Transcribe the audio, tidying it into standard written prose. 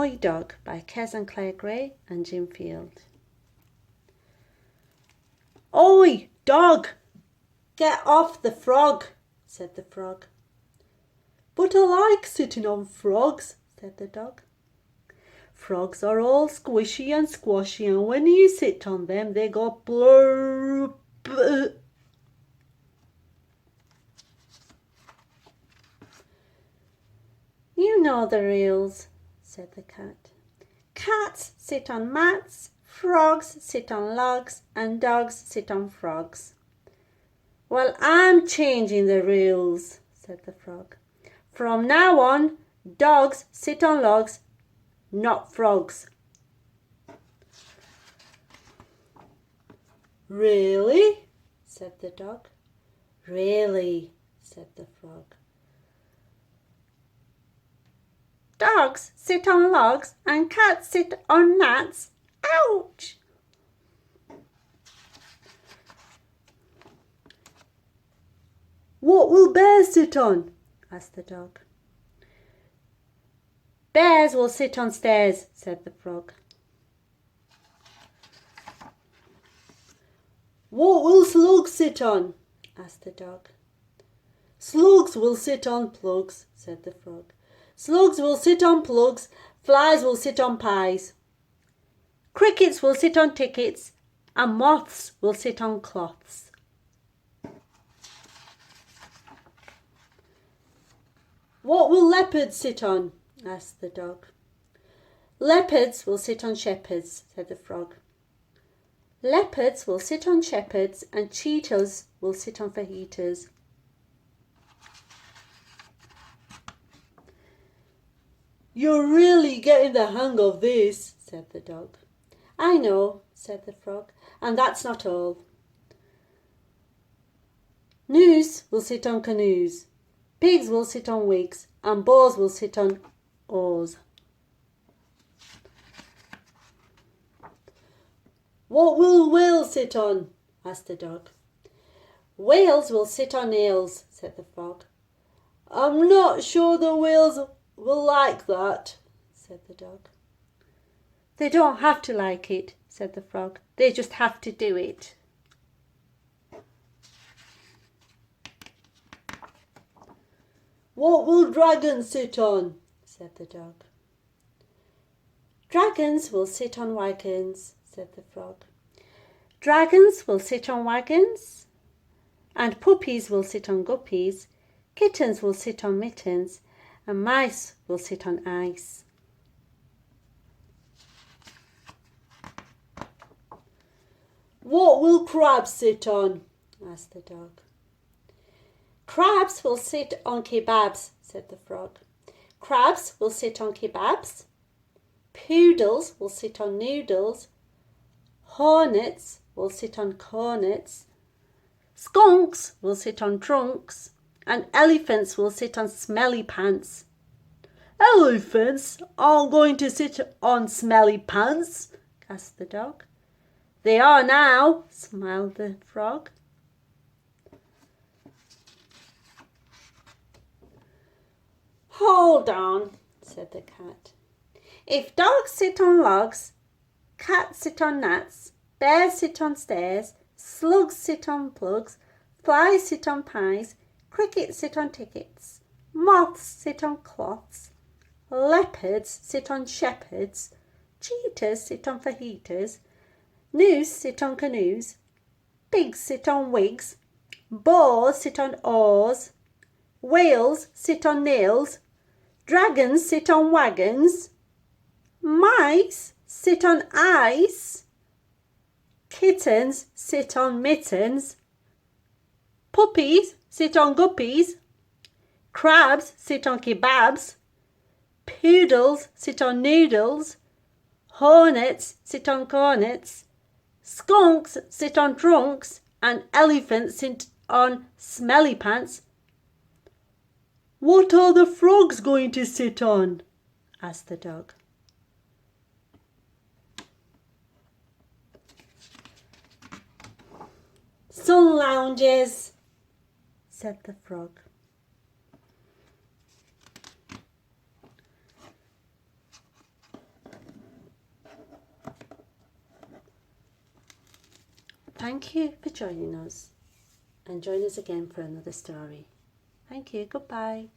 Toy Dog by Kes and Claire Gray and Jim Field. "Oi, dog! Get off the frog," said the frog. "But I like sitting on frogs," said the dog. "Frogs are all squishy and squashy, and when you sit on them they go blurp." "You know the rules," said the cat. "Cats sit on mats, frogs sit on logs, and dogs sit on frogs." "Well, I'm changing the rules," said the frog. "From now on, dogs sit on logs, not frogs." "Really?" said the dog. "Really," said the frog. "Dogs sit on logs and cats sit on gnats. Ouch!" "What will bears sit on?" asked the dog. "Bears will sit on stairs," said the frog. "What will slugs sit on?" asked the dog. "Slugs will sit on plugs," said the frog. "Slugs will sit on plugs, flies will sit on pies. Crickets will sit on tickets, and moths will sit on cloths." "What will leopards sit on?" asked the dog. "Leopards will sit on shepherds," said the frog. "Leopards will sit on shepherds, and cheetahs will sit on fajitas." "You're really getting the hang of this," said the dog. "I know," said the frog, "and that's not all. Gnus will sit on canoes, pigs will sit on wigs, and boars will sit on oars." "What will whales sit on?" asked the dog. "Whales will sit on nails," said the frog. "I'm not sure the whales will like that," said the dog. "They don't have to like it," said the frog. "They just have to do it." "What will dragons sit on?" said the dog. "Dragons will sit on wagons," said the frog. "Dragons will sit on wagons, and puppies will sit on guppies, kittens will sit on mittens, and mice will sit on ice." "What will crabs sit on?" asked the dog. "Crabs will sit on kebabs," said the frog. "Crabs will sit on kebabs. Poodles will sit on noodles. Hornets will sit on cornets. Skunks will sit on trunks. And elephants will sit on smelly pants." "Elephants aren't going to sit on smelly pants," asked the dog. "They are now," smiled the frog. "Hold on," said the cat. "If dogs sit on logs, cats sit on gnats, bears sit on stairs, slugs sit on plugs, flies sit on pies, crickets sit on tickets, moths sit on cloths, leopards sit on shepherds, cheetahs sit on fajitas, gnus sit on canoes, pigs sit on wigs, boars sit on oars, whales sit on nails, dragons sit on wagons, mice sit on ice, kittens sit on mittens, puppies sit on guppies, crabs sit on kebabs, poodles sit on noodles, hornets sit on cornets, skunks sit on trunks, and elephants sit on smelly pants." "What are the frogs going to sit on?" asked the dog. "Sun lounges," said the frog. Thank you for joining us, and join us again for another story. Thank you. Goodbye.